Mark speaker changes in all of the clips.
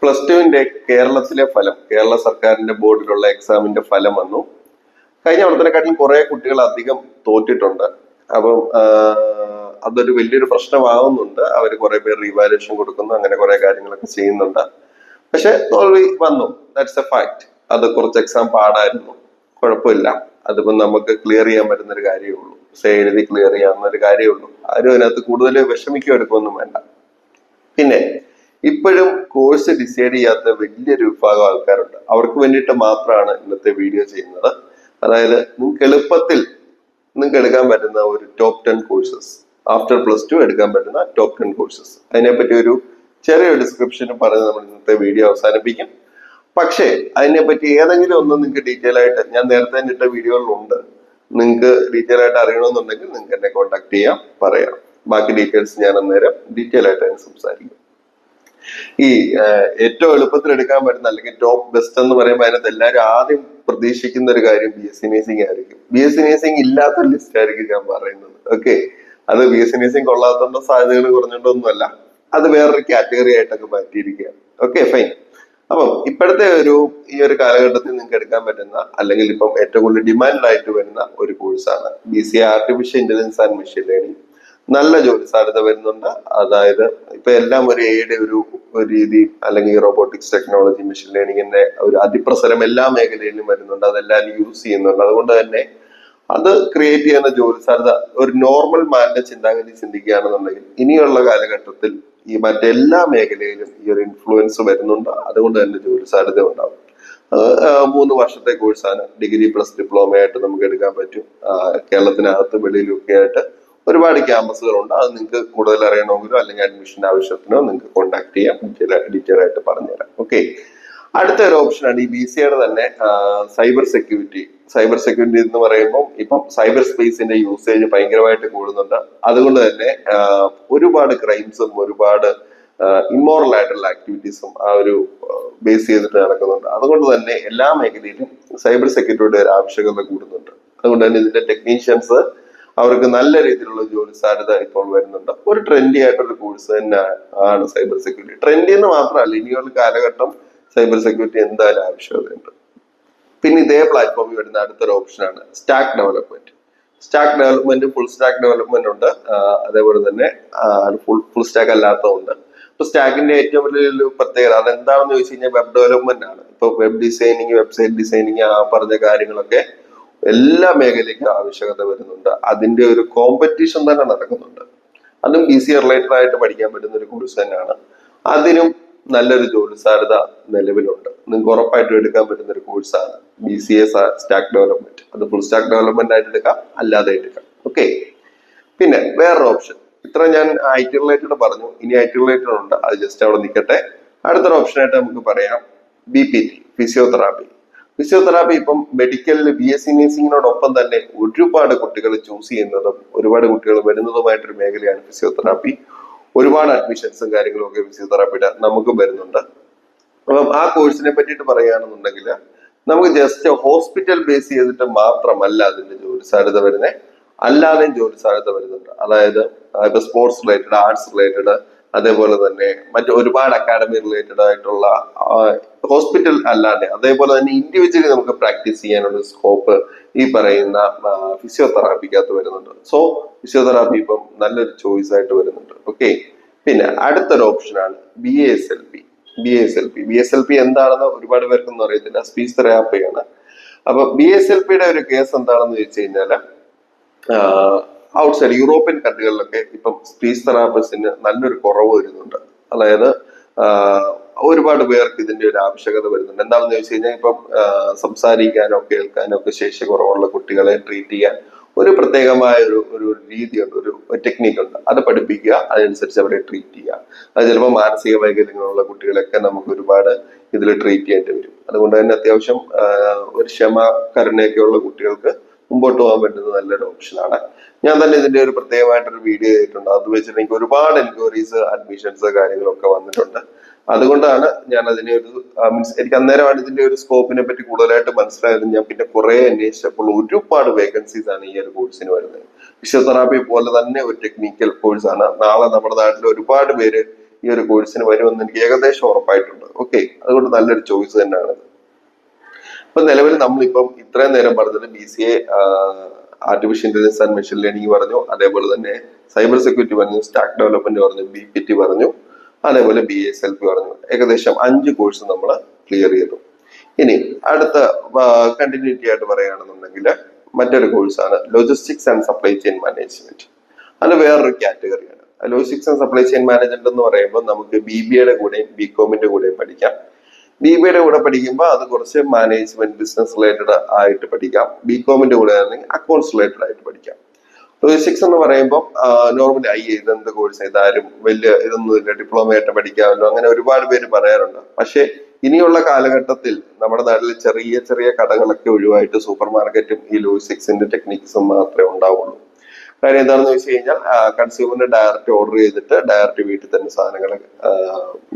Speaker 1: +2 കേരളത്തിലെ ഫലം, കേരള സർക്കാരിന്റെ ബോർഡിലുള്ള എക്സാമിന്റെ ഫലം വന്നു. കഴിഞ്ഞ വർഷത്തെക്കാട്ടിലും കുറെ കുട്ടികൾ അധികം തോറ്റിട്ടുണ്ട്. അപ്പം അതൊരു വലിയൊരു പ്രശ്നമാകുന്നുണ്ട്. അവർ കുറെ പേർ റീവാലുവേഷൻ കൊടുക്കുന്നു, അങ്ങനെ കുറെ കാര്യങ്ങളൊക്കെ ചെയ്യുന്നുണ്ട്. പക്ഷെ തോൽവി വന്നു, ദാറ്റ്സ് എ ഫാക്ട്. അത് കുറച്ച് എക്സാം പാടായിരുന്നു, കുഴപ്പമില്ല. അതിപ്പോ നമുക്ക് ക്ലിയർ ചെയ്യാൻ പറ്റുന്ന ഒരു കാര്യമേ ഉള്ളൂ, എഴുതി ക്ലിയർ ചെയ്യാവുന്ന ഒരു കാര്യമേ ഉള്ളൂ. ആരും അതിനകത്ത് കൂടുതൽ വിഷമിക്കുക എടുക്കൊന്നും വേണ്ട. പിന്നെ ഇപ്പോഴും കോഴ്സ് ഡിസൈഡ് ചെയ്യാത്ത വലിയൊരു വിഭാഗം ആൾക്കാരുണ്ട്. അവർക്ക് വേണ്ടിയിട്ട് മാത്രമാണ് ഇന്നത്തെ വീഡിയോ ചെയ്യുന്നത്. അതായത് നിങ്ങൾക്ക് എളുപ്പത്തിൽ നിങ്ങൾക്ക് എടുക്കാൻ പറ്റുന്ന ഒരു ടോപ്പ് 10 കോഴ്സസ്, ആഫ്റ്റർ +2 എടുക്കാൻ പറ്റുന്ന ടോപ്പ് 10 കോഴ്സസ്. അതിനെപ്പറ്റി ഒരു ചെറിയൊരു ഡിസ്ക്രിപ്ഷനും പറഞ്ഞ് നമ്മൾ ഇന്നത്തെ വീഡിയോ അവസാനിപ്പിക്കും. പക്ഷേ അതിനെപ്പറ്റി ഏതെങ്കിലും ഒന്ന് നിങ്ങൾക്ക് ഡീറ്റെയിൽ ആയിട്ട്, ഞാൻ നേരത്തെ ഇട്ട വീഡിയോകളിലുണ്ട്, നിങ്ങൾക്ക് ഡീറ്റെയിൽ ആയിട്ട് അറിയണമെന്നുണ്ടെങ്കിൽ നിങ്ങൾക്ക് എന്നെ കോൺടാക്ട് ചെയ്യാം, പറയാം. ബാക്കി ഡീറ്റെയിൽസ് ഞാൻ അന്നേരം ഡീറ്റെയിൽ ആയിട്ട് അതിന് സംസാരിക്കും. ഈ ഏറ്റവും എളുപ്പത്തിൽ എടുക്കാൻ പറ്റുന്ന അല്ലെങ്കിൽ ടോപ്പ് ബെസ്റ്റ് എന്ന് പറയുമ്പോൾ അതിനകത്ത് എല്ലാവരും ആദ്യം പ്രതീക്ഷിക്കുന്ന ഒരു കാര്യം BSc നഴ്സിംഗ് ആയിരിക്കും. BSc നഴ്സിംഗ് ഇല്ലാത്ത ലിസ്റ്റ് ആയിരിക്കും ഞാൻ പറയുന്നത്. ഓക്കെ, അത് BSc നഴ്സിംഗ് കൊള്ളാത്തോണ്ടോ സാധ്യതകൾ കുറഞ്ഞോണ്ടോ ഒന്നുമല്ല, അത് വേറൊരു കാറ്റഗറി ആയിട്ടൊക്കെ മാറ്റിയിരിക്കുകയാണ്. Okay, fine. അപ്പം ഇപ്പോഴത്തെ ഈ ഒരു കാലഘട്ടത്തിൽ നിങ്ങൾക്ക് എടുക്കാൻ പറ്റുന്ന അല്ലെങ്കിൽ ഇപ്പം ഏറ്റവും കൂടുതൽ ഡിമാൻഡ് ആയിട്ട് വരുന്ന ഒരു കോഴ്സാണ് BCA artificial intelligence and machine learning. നല്ല ജോലി സാധ്യത വരുന്നുണ്ട്. അതായത് ഇപ്പൊ എല്ലാം ഒരു എയുടെ ഒരു രീതി, അല്ലെങ്കിൽ റോബോട്ടിക്സ് ടെക്നോളജി, മെഷീൻ ലേണിംഗിന്റെ ഒരു അതിപ്രസരം എല്ലാ മേഖലയിലും വരുന്നുണ്ട്. അതെല്ലാവരും യൂസ് ചെയ്യുന്നുണ്ട്. അതുകൊണ്ട് തന്നെ അത് ക്രിയേറ്റ് ചെയ്യുന്ന ജോലി സാധ്യത ഒരു നോർമൽ മാന്റെ ചിന്താഗതി ചിന്തിക്കുകയാണെന്നുണ്ടെങ്കിൽ ഇനിയുള്ള കാലഘട്ടത്തിൽ ഈ മറ്റെല്ലാ മേഖലയിലും ഈ ഒരു ഇൻഫ്ലുവൻസ് വരുന്നുണ്ട്. അതുകൊണ്ട് തന്നെ ജോലി സാധ്യത ഉണ്ടാവും. 3 വർഷത്തെ കോഴ്സാണ്. ഡിഗ്രി പ്ലസ് ഡിപ്ലോമ ആയിട്ട് നമുക്ക് എടുക്കാൻ പറ്റും. കേരളത്തിനകത്ത് വെളിയിലൊക്കെ ആയിട്ട് ഒരുപാട് ക്യാമ്പസുകളുണ്ട്. അത് നിങ്ങൾക്ക് കൂടുതൽ അറിയണമെങ്കിലോ അല്ലെങ്കിൽ അഡ്മിഷന്റെ ആവശ്യത്തിനോ നിങ്ങൾക്ക് കോൺടാക്ട് ചെയ്യാം, ഡീറ്റെയിൽ ആയിട്ട് പറഞ്ഞുതരാം. ഓക്കെ, അടുത്ത ഒരു ഓപ്ഷനാണ് ഈ BCAയുടെ തന്നെ സൈബർ സെക്യൂരിറ്റി. സൈബർ സെക്യൂരിറ്റി എന്ന് പറയുമ്പോൾ ഇപ്പം സൈബർ സ്പേസിന്റെ യൂസേജ് ഭയങ്കരമായിട്ട് കൂടുന്നുണ്ട്. അതുകൊണ്ട് തന്നെ ഒരുപാട് ക്രൈംസും ഒരുപാട് ഇമ്മോറൽ ആയിട്ടുള്ള ആക്ടിവിറ്റീസും ആ ഒരു ബേസ് ചെയ്തിട്ട് നടക്കുന്നുണ്ട്. അതുകൊണ്ട് തന്നെ എല്ലാ മേഖലയിലും സൈബർ സെക്യൂരിറ്റിയുടെ ഒരു ആവശ്യകത കൂടുന്നുണ്ട്. അതുകൊണ്ട് തന്നെ ഇതിന്റെ ടെക്നീഷ്യൻസ് അവർക്ക് നല്ല രീതിയിലുള്ള ജോലി സാധ്യത ഇപ്പോൾ വരുന്നുണ്ട്. ഒരു ട്രെൻഡി ആയിട്ടുള്ള കോഴ്സ് തന്നെ ആണ് സൈബർ സെക്യൂരിറ്റി. ട്രെൻഡി എന്ന് മാത്രമല്ല, ഇനിയുള്ള കാലഘട്ടം സൈബർ സെക്യൂരിറ്റി എന്തായാലും ആവശ്യകതയുണ്ട്. പിന്നെ ഇതേ പ്ലാറ്റ്ഫോമിൽ വരുന്ന അടുത്തൊരു ഓപ്ഷനാണ് stack development. Stack development, full stack development ഉണ്ട്. അതേപോലെ തന്നെ ഫുൾ സ്റ്റാക്ക് അല്ലാത്തതുണ്ട്. ഇപ്പൊ സ്റ്റാക്കിന്റെ ഏറ്റവും വലിയൊരു പ്രത്യേകത അതെന്താണെന്ന് ചോദിച്ചു കഴിഞ്ഞാൽ വെബ് ഡെവലപ്മെന്റ് ആണ്. ഇപ്പൊ വെബ് ഡിസൈനിങ്, വെബ്സൈറ്റ് ഡിസൈനിങ്, ആ പറഞ്ഞ കാര്യങ്ങളൊക്കെ എല്ലാ മേഖലയ്ക്കും ആവശ്യകത വരുന്നുണ്ട്. അതിന്റെ ഒരു കോമ്പറ്റീഷൻ തന്നെ നടക്കുന്നുണ്ട്. അതും BCA റിലേറ്റഡ് ആയിട്ട് പഠിക്കാൻ പറ്റുന്ന ഒരു കോഴ്സ് തന്നെയാണ്. അതിനും നല്ലൊരു ജോലി സാധ്യത നിലവിലുണ്ട്. നിങ്ങൾക്ക് ഉറപ്പായിട്ടും എടുക്കാൻ പറ്റുന്ന ഒരു കോഴ്സാണ് BCA സ്റ്റാക്ക് ഡെവലപ്മെന്റ്. അത് ഫുൾ സ്റ്റാക്ക് ഡെവലപ്മെന്റ് ആയിട്ട് എടുക്കാം, അല്ലാതെ എടുക്കാം. ഓക്കെ, പിന്നെ വേറൊരു ഓപ്ഷൻ, ഇത്ര ഞാൻ IT റിലേറ്റഡ് പറഞ്ഞു, ഇനി IT റിലേറ്റഡ് ഉണ്ട്, അത് ജസ്റ്റ് അവിടെ നിൽക്കട്ടെ. അടുത്തൊരു ഓപ്ഷൻ ആയിട്ട് നമുക്ക് പറയാം BPT, ഫിസിയോതെറാപ്പി. ഫിസിയോതെറാപ്പി ഇപ്പം മെഡിക്കലിൽ BSc നഴ്സിംഗിനോടൊപ്പം തന്നെ ഒരുപാട് കുട്ടികൾ ചൂസ് ചെയ്യുന്നതും ഒരുപാട് കുട്ടികൾ വരുന്നതുമായിട്ടൊരു മേഖലയാണ് ഫിസിയോതെറാപ്പി. ഒരുപാട് അഡ്മിഷൻസും കാര്യങ്ങളും ഒക്കെ ഫിസിയോതെറാപ്പിയുടെ നമുക്ക് വരുന്നുണ്ട്. അപ്പം ആ കോഴ്സിനെ പറ്റിയിട്ട് പറയുകയാണെന്നുണ്ടെങ്കിൽ നമുക്ക് ജസ്റ്റ് ഹോസ്പിറ്റൽ ബേസ് ചെയ്തിട്ട് മാത്രമല്ല അതിന്റെ ജോലി സാധ്യത വരുന്നത്, അല്ലാതെയും ജോലി സാധ്യത വരുന്നുണ്ട്. അതായത് ഇപ്പൊ സ്പോർട്സ് റിലേറ്റഡ്, ആർട്സ് റിലേറ്റഡ്, അതേപോലെ തന്നെ മറ്റു ഒരുപാട് അക്കാഡമി റിലേറ്റഡ് ആയിട്ടുള്ള ഹോസ്പിറ്റൽ അല്ലാതെ അതേപോലെ തന്നെ ഇൻഡിവിജ്വലി നമുക്ക് പ്രാക്ടീസ് ചെയ്യാനുള്ള സ്കോപ്പ് ഈ പറയുന്ന ഫിസിയോതെറാപ്പിക്കകത്ത് വരുന്നുണ്ട്. സോ ഫിസിയോതെറാപ്പി ഇപ്പം നല്ലൊരു ചോയ്സ് ആയിട്ട് വരുന്നുണ്ട്. ഓക്കെ, പിന്നെ അടുത്തൊരു ഓപ്ഷനാണ് BASLP. BSLP എന്താണെന്ന് ഒരുപാട് പേർക്കൊന്നും അറിയത്തില്ല. സ്പീച്ച് തെറാപ്പിയാണ്. അപ്പൊ BSLPയുടെ ഒരു കേസ് എന്താണെന്ന് ചോദിച്ചു കഴിഞ്ഞാല് ഔട്ട്സൈഡ് യൂറോപ്യൻ കൺട്രികളിലൊക്കെ ഇപ്പം സ്പീച്ച് തെറാപ്പിസ്റ്റിന് നല്ലൊരു കുറവ് വരുന്നുണ്ട്. അതായത് ഒരുപാട് പേർക്ക് ഇതിന്റെ ഒരു ആവശ്യകത വരുന്നുണ്ട്. എന്താണെന്ന് ചോദിച്ചു കഴിഞ്ഞാൽ ഇപ്പം സംസാരിക്കാനോ കേൾക്കാനോ ഒക്കെ ശേഷി കുറവുള്ള കുട്ടികളെ ട്രീറ്റ് ചെയ്യാൻ ഒരു പ്രത്യേകമായ ഒരു രീതിയുണ്ട്, ഒരു ടെക്നിക്ക് ഉണ്ട്. അത് പഠിപ്പിക്കുക, അതനുസരിച്ച് അവരെ ട്രീറ്റ് ചെയ്യുക. അത് ചിലപ്പോൾ മാനസിക വൈകല്യങ്ങളുള്ള കുട്ടികളൊക്കെ നമുക്ക് ഒരുപാട് ഇതിൽ ട്രീറ്റ് ചെയ്യേണ്ടി വരും. അതുകൊണ്ട് തന്നെ അത്യാവശ്യം ഒരു ക്ഷമ, കരുണയൊക്കെ ഉള്ള കുട്ടികൾക്ക് മുമ്പോട്ട് പോകാൻ പറ്റുന്ന നല്ലൊരു ഓപ്ഷനാണ്. ഞാൻ തന്നെ ഇതിന്റെ ഒരു പ്രത്യേകമായിട്ടൊരു വീഡിയോ ചെയ്തിട്ടുണ്ട്. അത് വെച്ചിട്ട് എനിക്ക് ഒരുപാട് എൻക്വയറീസ്, അഡ്മിഷൻസ് കാര്യങ്ങളൊക്കെ വന്നിട്ടുണ്ട്. അതുകൊണ്ടാണ് ഞാൻ അതിനെ മീൻസ് എനിക്ക് അന്നേരമാണ് ഇതിന്റെ ഒരു സ്കോപ്പിനെ പറ്റി കൂടുതലായിട്ട് മനസ്സിലായത്. ഞാൻ പിന്നെ കുറെ അന്വേഷിച്ചപ്പോൾ ഒരുപാട് വേക്കൻസീസ് ആണ് ഈ ഒരു കോഴ്സിന് വരുന്നത്. ഫിസിയോതെറാപ്പി പോലെ തന്നെ ഒരു ടെക്നിക്കൽ കോഴ്സാണ്. നാളെ നമ്മുടെ നാട്ടിൽ ഒരുപാട് പേര് ഈ ഒരു കോഴ്സിന് വരുമെന്ന് എനിക്ക് ഏകദേശം ഉറപ്പായിട്ടുണ്ട്. ഓക്കെ, അതുകൊണ്ട് നല്ലൊരു ചോയ്സ് തന്നെയാണ്. ഇപ്പൊ നിലവിൽ നമ്മളിപ്പം ഇത്രയും നേരം പറഞ്ഞത് BCA artificial intelligence and machine learning പറഞ്ഞു, അതേപോലെ തന്നെ സൈബർ സെക്യൂരിറ്റി പറഞ്ഞു, സ്റ്റാക്ക് ഡെവലപ്മെന്റ് പറഞ്ഞു, BPT പറഞ്ഞു, അതേപോലെ BSLP പറഞ്ഞു. ഏകദേശം 5 കോഴ്സ് നമ്മൾ ക്ലിയർ ചെയ്തു. ഇനി അടുത്ത കണ്ടിന്യൂറ്റി ആയിട്ട് പറയുകയാണെന്നുണ്ടെങ്കിൽ മറ്റൊരു കോഴ്സാണ് logistics and supply chain management. അത് വേറൊരു കാറ്റഗറിയാണ്. Logistics and supply chain management എന്ന് പറയുമ്പോൾ നമുക്ക് BBA കൂടെയും BComന്റെ കൂടെയും പഠിക്കാം. BBA കൂടെ പഠിക്കുമ്പോൾ അത് കുറച്ച് മാനേജ്മെന്റ് ബിസിനസ് റിലേറ്റഡ് ആയിട്ട് പഠിക്കാം. BComന്റെ കൂടെ ആണെങ്കിൽ അക്കൗണ്ട്സ് റിലേറ്റഡ് ആയിട്ട് പഠിക്കാം. ലോജിസ്റ്റിക്സ് എന്ന് പറയുമ്പോൾ നോർമലി ഇതെന്ത് കോഴ്സ്, ഇതാരും വലിയ ഇതൊന്നുമില്ല, ഡിപ്ലോമ ആയിട്ട് പഠിക്കാമല്ലോ, അങ്ങനെ ഒരുപാട് പേര് പറയാറുണ്ട്. പക്ഷെ ഇനിയുള്ള കാലഘട്ടത്തിൽ നമ്മുടെ നാട്ടിൽ ചെറിയ ചെറിയ കടകളൊക്കെ ഒഴിവായിട്ട് സൂപ്പർ മാർക്കറ്റും ഈ ലോജിസ്റ്റിക്സിന്റെ ടെക്നിക്സും മാത്രമേ ഉണ്ടാവുള്ളൂ. കാര്യം എന്താണെന്ന് വെച്ച് കഴിഞ്ഞാൽ കൺസ്യൂമറിന് ഡയറക്റ്റ് ഓർഡർ ചെയ്തിട്ട് ഡയറക്റ്റ് വീട്ടിൽ തന്നെ സാധനങ്ങൾ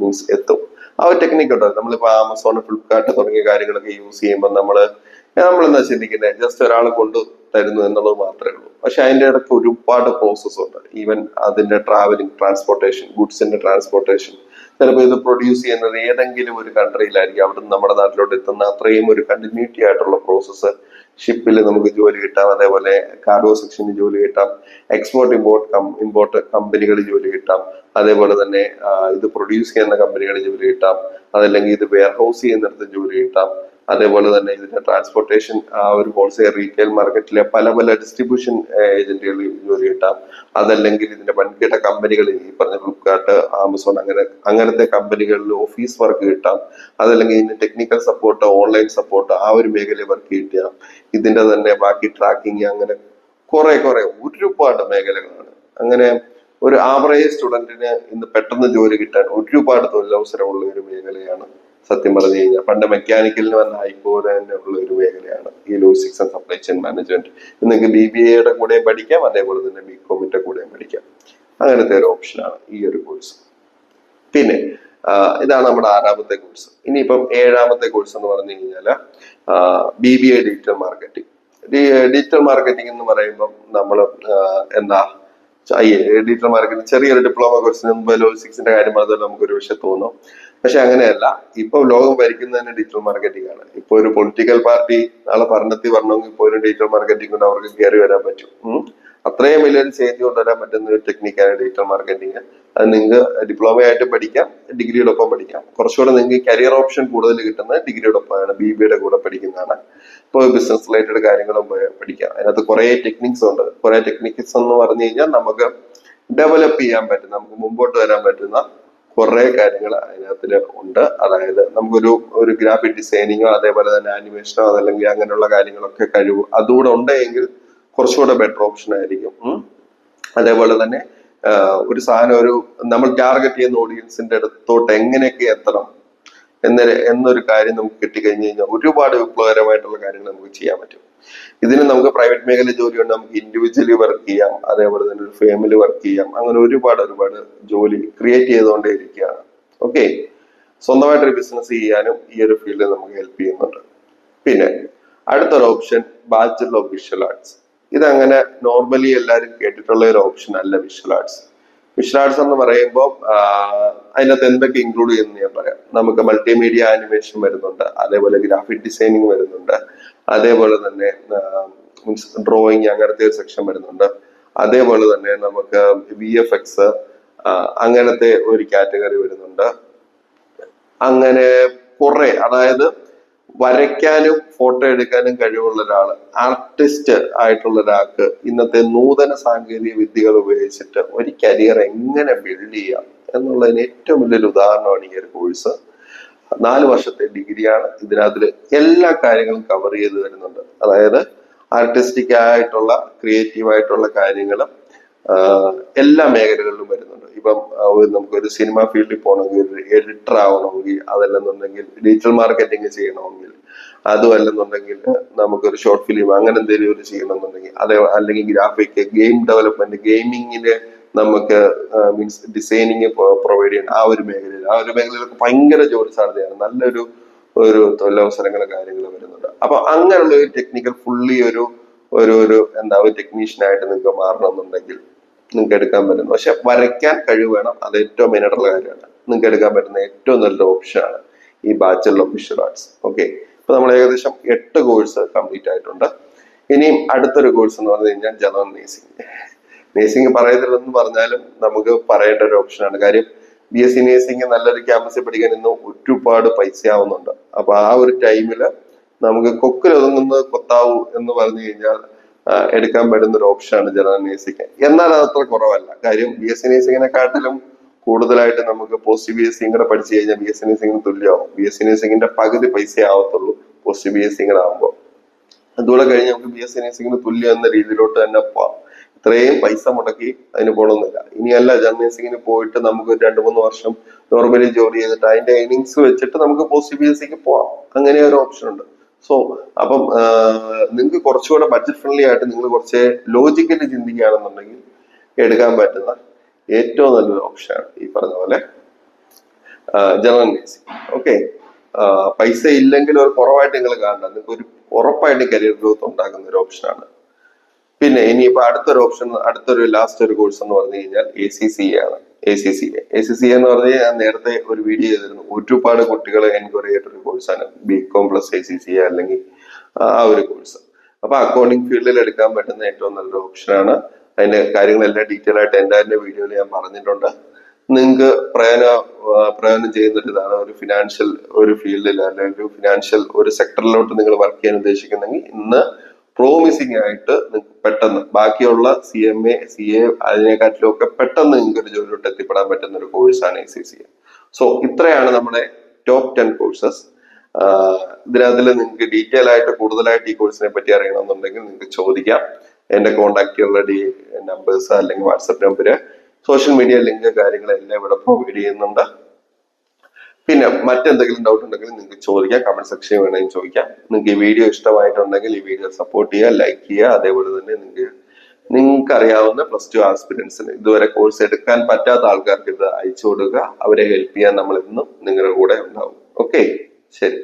Speaker 1: മീൻസ് എത്തും. ആ ഒരു ടെക്നിക്ക് ഉണ്ട്. നമ്മളിപ്പോ ആമസോൺ, ഫ്ലിപ്കാർട്ട് തുടങ്ങിയ കാര്യങ്ങളൊക്കെ യൂസ് ചെയ്യുമ്പോൾ നമ്മളെന്താ ചിന്തിക്കുന്നത്, ജസ്റ്റ് ഒരാൾ കൊണ്ടു തരുന്നു എന്നുള്ളത് മാത്രമേ ഉള്ളൂ. പക്ഷെ അതിന്റെ ഇടയ്ക്ക് ഒരുപാട് പ്രോസസ് ഉണ്ട്. ഈവൻ അതിന്റെ ട്രാവലിംഗ്, ട്രാൻസ്പോർട്ടേഷൻ, ഗുഡ്സിന്റെ ട്രാൻസ്പോർട്ടേഷൻ, ചിലപ്പോൾ ഇത് പ്രൊഡ്യൂസ് ചെയ്യുന്നത് ഏതെങ്കിലും ഒരു കൺട്രിയിലായിരിക്കും, അവിടെ നിന്ന് നമ്മുടെ നാട്ടിലോട്ട് എത്തുന്ന അത്രയും ഒരു കണ്ടിന്യൂറ്റി ആയിട്ടുള്ള പ്രോസസ്സ്. ഷിപ്പിൽ നമുക്ക് ജോലി കിട്ടാം, അതേപോലെ കാർഗോ സെക്ഷനിൽ ജോലി കിട്ടാം, എക്സ്പോർട്ട് ഇമ്പോർട്ട് കമ്പനികളിൽ ജോലി കിട്ടാം, അതേപോലെ തന്നെ ഇത് പ്രൊഡ്യൂസ് ചെയ്യുന്ന കമ്പനികളിൽ ജോലി കിട്ടാം, അതല്ലെങ്കിൽ ഇത് വെയർ ഹൗസ് ചെയ്യുന്നിടത്ത് ജോലി കിട്ടാം, അതേപോലെ തന്നെ ഇതിന്റെ ട്രാൻസ്പോർട്ടേഷൻ ഒരു ഹോൾസെയിൽ റീറ്റെയിൽ മാർക്കറ്റിലെ പല പല ഡിസ്ട്രിബ്യൂഷൻ ഏജന്റുകളിൽ ജോലി കിട്ടാം, അതല്ലെങ്കിൽ ഇതിന്റെ വൻകിട കമ്പനികളിൽ ഈ പറഞ്ഞ ഫ്ലിപ്കാർട്ട്, ആമസോൺ അങ്ങനത്തെ കമ്പനികളിൽ ഓഫീസ് വർക്ക് കിട്ടാം, അതല്ലെങ്കിൽ ഇതിന്റെ ടെക്നിക്കൽ സപ്പോർട്ട്, ഓൺലൈൻ സപ്പോർട്ട് ആ ഒരു മേഖലയിൽ വർക്ക് കിട്ടാം, ഇതിന്റെ തന്നെ ബാക്കി ട്രാക്കിങ്, അങ്ങനെ കുറെ ഒരുപാട് മേഖലകളാണ്. അങ്ങനെ ഒരു ആവറേജ് സ്റ്റുഡന്റിന് ഇന്ന് പെട്ടെന്ന് ജോലി കിട്ടാൻ ഒരുപാട് തൊഴിലവസരമുള്ള ഒരു മേഖലയാണ് സത്യം പറഞ്ഞു കഴിഞ്ഞാൽ. പണ്ട് മെക്കാനിക്കലിന് വന്ന പോലെ തന്നെ ഉള്ള ഒരു മേഖലയാണ് ഈ logistics and supply chain management. നിങ്ങൾക്ക് BBA കൂടെ പഠിക്കാം, അതേപോലെ തന്നെ BComന്റെ കൂടെ പഠിക്കാം. അങ്ങനത്തെ ഒരു ഓപ്ഷനാണ് ഈ ഒരു കോഴ്സ്. പിന്നെ ഇതാണ് നമ്മുടെ 6ാമത്തെ കോഴ്സ്. ഇനിയിപ്പം 7ാമത്തെ കോഴ്സ് എന്ന് പറഞ്ഞു കഴിഞ്ഞാല് BBA digital marketing. Digital marketing എന്ന് പറയുമ്പോൾ നമ്മൾ ഡിജിറ്റൽ മാർക്കറ്റിംഗ് ചെറിയൊരു ഡിപ്ലോമ കോഴ്സിന് മുമ്പ് ലോജിസ്റ്റിക്സിന്റെ കാര്യം പറഞ്ഞാൽ നമുക്കൊരു വിഷയം തോന്നും. പക്ഷെ അങ്ങനെയല്ല. ഇപ്പൊ ലോകം ഭരിക്കുന്നതന്നെ ഡിജിറ്റൽ മാർക്കറ്റിംഗ് ആണ്. ഇപ്പൊ ഒരു പൊളിറ്റിക്കൽ പാർട്ടി നാളെ ഭരണത്തിൽ വരണമെങ്കിൽ ഇപ്പോൾ ഒരു ഡിജിറ്റൽ മാർക്കറ്റിംഗ് കൊണ്ട് അവർക്ക് കയറി വരാൻ പറ്റും. അത്രയും വലിയൊരു ചേഞ്ച് കൊണ്ടുവരാൻ പറ്റുന്ന ഒരു ടെക്നിക്കാണ് ഡിജിറ്റൽ മാർക്കറ്റിംഗ്. അത് നിങ്ങൾക്ക് ഡിപ്ലോമ ആയിട്ട് പഠിക്കാം, ഡിഗ്രിയോടൊപ്പം പഠിക്കാം. കുറച്ചുകൂടെ നിങ്ങൾക്ക് കരിയർ ഓപ്ഷൻ കൂടുതൽ കിട്ടുന്നത് ഡിഗ്രിയോടൊപ്പമാണ്, BBA കൂടെ പഠിക്കുന്നതാണ്. ഇപ്പോൾ ബിസിനസ് റിലേറ്റഡ് കാര്യങ്ങളും പഠിക്കാം. അതിനകത്ത് കുറെ ടെക്നിക്സ് ഉണ്ട്. കുറെ ടെക്നിക്സ് എന്ന് പറഞ്ഞു കഴിഞ്ഞാൽ നമുക്ക് ഡെവലപ്പ് ചെയ്യാൻ പറ്റുന്ന, നമുക്ക് മുമ്പോട്ട് വരാൻ പറ്റുന്ന കുറെ കാര്യങ്ങൾ അതിനകത്തിൽ ഉണ്ട്. അതായത് നമുക്കൊരു ഗ്രാഫിക് ഡിസൈനിങ്ങോ അതേപോലെ തന്നെ ആനിമേഷനോ അതല്ലെങ്കിൽ അങ്ങനെയുള്ള കാര്യങ്ങളൊക്കെ കഴിവ് അതുകൂടെ ഉണ്ടെങ്കിൽ കുറച്ചുകൂടെ ബെറ്റർ ഓപ്ഷൻ ആയിരിക്കും. അതേപോലെ തന്നെ ഒരു സാധനം നമ്മൾ ടാർഗറ്റ് ചെയ്യുന്ന ഓഡിയൻസിന്റെ അടുത്തോട്ട് എങ്ങനെയൊക്കെ എത്തണം എന്നൊരു കാര്യം നമുക്ക് കിട്ടിക്കഴിഞ്ഞു കഴിഞ്ഞാൽ ഒരുപാട് വിപ്ലവകരമായിട്ടുള്ള കാര്യങ്ങൾ നമുക്ക് ചെയ്യാൻ പറ്റും. ഇതിന് നമുക്ക് പ്രൈവറ്റ് മേഖല ജോലിയുണ്ട്, നമുക്ക് ഇൻഡിവിജ്വലി വർക്ക് ചെയ്യാം, അതേപോലെ തന്നെ ഒരു ഫാമിലി വർക്ക് ചെയ്യാം. അങ്ങനെ ഒരുപാട് ജോലി ക്രിയേറ്റ് ചെയ്തുകൊണ്ടേ ഇരിക്കുകയാണ്. ഓക്കെ, സ്വന്തമായിട്ടൊരു ബിസിനസ് ചെയ്യാനും ഈ ഒരു ഫീൽഡ് നമുക്ക് ഹെൽപ്പ് ചെയ്യുന്നുണ്ട്. പിന്നെ അടുത്തൊരു option bachelor of visual arts. ഇതങ്ങനെ നോർമലി എല്ലാവരും കേട്ടിട്ടുള്ള ഒരു ഓപ്ഷൻ അല്ല വിഷ്വൽ ആർട്സ്. വിഷ്വൽ ആർട്സ് എന്ന് പറയുമ്പോൾ അതിനകത്ത് എന്തൊക്കെ ഇൻക്ലൂഡ് ചെയ്യുന്ന ഞാൻ പറയാം. നമുക്ക് മൾട്ടിമീഡിയ ആനിമേഷൻ വരുന്നുണ്ട്, അതേപോലെ ഗ്രാഫിക് ഡിസൈനിങ് വരുന്നുണ്ട്, അതേപോലെ തന്നെ ഡ്രോയിങ് അങ്ങനത്തെ ഒരു സെക്ഷൻ വരുന്നുണ്ട്, അതേപോലെ തന്നെ നമുക്ക് VFX അങ്ങനത്തെ ഒരു കാറ്റഗറി വരുന്നുണ്ട്. അങ്ങനെ കുറെ, അതായത് വരയ്ക്കാനും ഫോട്ടോ എടുക്കാനും കഴിവുള്ള ഒരാള്, ആർട്ടിസ്റ്റ് ആയിട്ടുള്ള ഒരാൾക്ക് ഇന്നത്തെ നൂതന സാങ്കേതിക വിദ്യകൾ ഉപയോഗിച്ചിട്ട് ഒരു കരിയർ എങ്ങനെ ബിൽഡ് ചെയ്യാം എന്നുള്ളതിന് ഏറ്റവും വലിയൊരു ഉദാഹരണമാണ് ഈ ഒരു കോഴ്സ്. 4 വർഷത്തെ ഡിഗ്രിയാണ്. ഇതിനകത്ത് എല്ലാ കാര്യങ്ങളും കവർ ചെയ്ത് വരുന്നുണ്ട്. അതായത് ആർട്ടിസ്റ്റിക് ആയിട്ടുള്ള ക്രിയേറ്റീവ് ആയിട്ടുള്ള കാര്യങ്ങളും എല്ലാ മേഖലകളിലും വരുന്നുണ്ട്. ഇപ്പം നമുക്കൊരു സിനിമ ഫീൽഡിൽ പോകണമെങ്കിൽ, ഒരു എഡിറ്റർ ആവണമെങ്കിൽ, അതല്ലെന്നുണ്ടെങ്കിൽ ഡിജിറ്റൽ മാർക്കറ്റിംഗ് ചെയ്യണമെങ്കിൽ, അതും അല്ലെന്നുണ്ടെങ്കിൽ നമുക്കൊരു ഷോർട്ട് ഫിലിം അങ്ങനെ എന്തെങ്കിലും ഒരു ചെയ്യണമെന്നുണ്ടെങ്കിൽ, അല്ലെങ്കിൽ ഗ്രാഫിക്, ഗെയിം ഡെവലപ്മെന്റ്, ഗെയിമിങ്ങിന് നമുക്ക് മീൻസ് ഡിസൈനിങ് പ്രൊവൈഡ് ചെയ്യുന്ന ആ ഒരു മേഖലയിലൊക്കെ ഭയങ്കര ജോലി സാധ്യതയാണ്. നല്ലൊരു തൊഴിലവസരങ്ങൾ കാര്യങ്ങൾ വരുന്നുണ്ട്. അപ്പൊ അങ്ങനെയുള്ള ഒരു ടെക്നിക്കൽ ഫുള്ളി ഒരു ടെക്നീഷ്യൻ ആയിട്ട് നിങ്ങൾക്ക് മാറണമെന്നുണ്ടെങ്കിൽ നിങ്ങൾക്ക് എടുക്കാൻ പറ്റുന്നു. പക്ഷെ വരയ്ക്കാൻ കഴിവ് വേണം, അത് ഏറ്റവും മെയിനായിട്ടുള്ള കാര്യമാണ്. നിങ്ങൾക്ക് എടുക്കാൻ പറ്റുന്ന ഏറ്റവും നല്ലൊരു ഓപ്ഷനാണ് ഈ bachelor of visual arts. Okay, ഇപ്പൊ നമ്മൾ ഏകദേശം 8 കോഴ്സ് കംപ്ലീറ്റ് ആയിട്ടുണ്ട്. ഇനിയും അടുത്തൊരു കോഴ്സ് എന്ന് പറഞ്ഞു കഴിഞ്ഞാൽ ജനറൽ നേഴ്സിംഗ്. നേഴ്സിംഗ് പറയത്തില്ലെന്ന് പറഞ്ഞാലും നമുക്ക് പറയേണ്ട ഒരു ഓപ്ഷനാണ്. കാര്യം BSc നേഴ്സിംഗ് നല്ലൊരു ക്യാമ്പസിൽ പഠിക്കാൻ ഇന്ന് ഒരുപാട് പൈസ ആവുന്നുണ്ട്. അപ്പൊ ആ ഒരു ടൈമില് നമുക്ക് കൊക്കിലൊതുങ്ങുന്നത് കൊത്താവൂ എന്ന് പറഞ്ഞു കഴിഞ്ഞാൽ എടുക്കാൻ പറ്റുന്ന ഒരു ഓപ്ഷനാണ് ജനറൽ നേഴ്സിംഗ്. എന്നാൽ അത് അത്ര കുറവല്ല. കാര്യം BSc നേഴ്സിംഗിനെക്കാട്ടിലും കൂടുതലായിട്ട് നമുക്ക് പോസ്റ്റ് BSc കൂടെ പഠിച്ചു കഴിഞ്ഞാൽ BSc നേഴ്സിംഗിന് തുല്യമാവും. BSc നേഴ്സിംഗിന്റെ പകുതി പൈസ ആവത്തുള്ളൂ പോസ്റ്റ് BSc കൂടെ ആവുമ്പോൾ. അതുകൂടെ കഴിഞ്ഞ് നമുക്ക് BSc നേഴ്സിംഗിന് തുല്യം എന്ന രീതിയിലോട്ട് തന്നെ പോവാം. ഇത്രയും പൈസ മുടക്കി അതിന് പോകണമെന്നില്ല. ഇനിയല്ല ജനറൽ നേഴ്സിംഗിന് പോയിട്ട് നമുക്ക് 2-3 വർഷം നോർമലി ജോലി ചെയ്തിട്ട് അതിന്റെ ഏണിങ്സ് വെച്ചിട്ട് നമുക്ക് പോസ്റ്റ് BScക്ക് പോവാം. അങ്ങനെ ഒരു ഓപ്ഷൻ ഉണ്ട്. സോ അപ്പം നിങ്ങൾക്ക് കുറച്ചുകൂടെ ബഡ്ജറ്റ് ഫ്രണ്ട്ലി ആയിട്ട് നിങ്ങൾ കുറച്ച് ലോജിക്കലി ചിന്തിക്കുകയാണെന്നുണ്ടെങ്കിൽ എടുക്കാൻ പറ്റുന്ന ഏറ്റവും നല്ലൊരു ഓപ്ഷനാണ് ഈ പറഞ്ഞ പോലെ ജനറൽ നേഴ്സിംഗ്. ഓക്കെ, പൈസ ഇല്ലെങ്കിൽ ഒരു കുറവായിട്ട് നിങ്ങൾ കാണണ്ട, നിങ്ങൾക്ക് ഒരു ഉറപ്പായിട്ട് കരിയർ ഗ്രോത്ത് ഉണ്ടാക്കുന്ന ഒരു ഓപ്ഷനാണ്. പിന്നെ ഇനിയിപ്പോ അടുത്തൊരു ലാസ്റ്റ് ഒരു കോഴ്സ് എന്ന് പറഞ്ഞു കഴിഞ്ഞാൽ ACCA ആണ്. ACCA എന്ന് പറഞ്ഞാൽ ഞാൻ നേരത്തെ ഒരു വീഡിയോ ചെയ്തിരുന്നു. ഒരുപാട് കുട്ടികളെ എൻക്വയറി ചെയ്തിട്ടൊരു കോഴ്സാണ് BCom + ACCA അല്ലെങ്കിൽ ആ ഒരു കോഴ്സ്. അപ്പൊ അക്കൗണ്ടിങ് ഫീൽഡിൽ എടുക്കാൻ പറ്റുന്ന ഏറ്റവും നല്ലൊരു ഓപ്ഷനാണ്. അതിന്റെ കാര്യങ്ങളെല്ലാം ഡീറ്റെയിൽ ആയിട്ട് എൻ്റെ വീഡിയോയിൽ ഞാൻ പറഞ്ഞിട്ടുണ്ട്. നിങ്ങൾക്ക് പ്രയോജനം ചെയ്യുന്നൊരു ഇതാണ്. ഒരു ഫീൽഡിൽ അല്ലെങ്കിൽ ഒരു ഫിനാൻഷ്യൽ ഒരു സെക്ടറിലോട്ട് നിങ്ങൾ വർക്ക് ചെയ്യാൻ ഉദ്ദേശിക്കുന്നെങ്കിൽ ഇന്ന് പ്രോമിസിംഗ് ആയിട്ട് നിങ്ങൾക്ക് പെട്ടെന്ന് ബാക്കിയുള്ള CMA CA അതിനെക്കാട്ടിലും ഒക്കെ പെട്ടെന്ന് നിങ്ങൾക്ക് ഒരു ജോലിയിലോട്ട് എത്തിപ്പെടാൻ പറ്റുന്ന ഒരു കോഴ്സാണ് ACCA. സോ ഇത്രയാണ് നമ്മുടെ ടോപ്പ് 10 കോഴ്സസ്. ഇതിനകത്തിൽ നിങ്ങൾക്ക് ഡീറ്റെയിൽ ആയിട്ട് കൂടുതലായിട്ട് ഈ കോഴ്സിനെ പറ്റി അറിയണമെന്നുണ്ടെങ്കിൽ നിങ്ങൾക്ക് ചോദിക്കാം. എന്റെ കോൺടാക്ട് ചെയ്യാനുള്ള നമ്പേഴ്സ് അല്ലെങ്കിൽ WhatsApp number, social media link കാര്യങ്ങളെല്ലാം ഇവിടെ പ്രൊവൈഡ് ചെയ്യുന്നുണ്ട്. പിന്നെ മറ്റെന്തെങ്കിലും ഡൗട്ട് ഉണ്ടെങ്കിൽ നിങ്ങൾക്ക് ചോദിക്കാം, കമന്റ് സെക്ഷനിൽ വേണമെങ്കിൽ ചോദിക്കാം. നിങ്ങൾക്ക് ഈ വീഡിയോ ഇഷ്ടമായിട്ടുണ്ടെങ്കിൽ ഈ വീഡിയോ സപ്പോർട്ട് ചെയ്യുക, ലൈക്ക് ചെയ്യുക. അതേപോലെ തന്നെ നിങ്ങൾക്ക് അറിയാവുന്ന +2 ആസ്പിരൻസിന് ഇതുവരെ കോഴ്സ് എടുക്കാൻ പറ്റാത്ത ആൾക്കാർക്ക് ഇത് അയച്ചു കൊടുക്കുക. അവരെ ഹെൽപ്പ് ചെയ്യാൻ നമ്മൾ എന്നും നിങ്ങളുടെ കൂടെ ഉണ്ടാവും. ഓക്കെ, ശരി.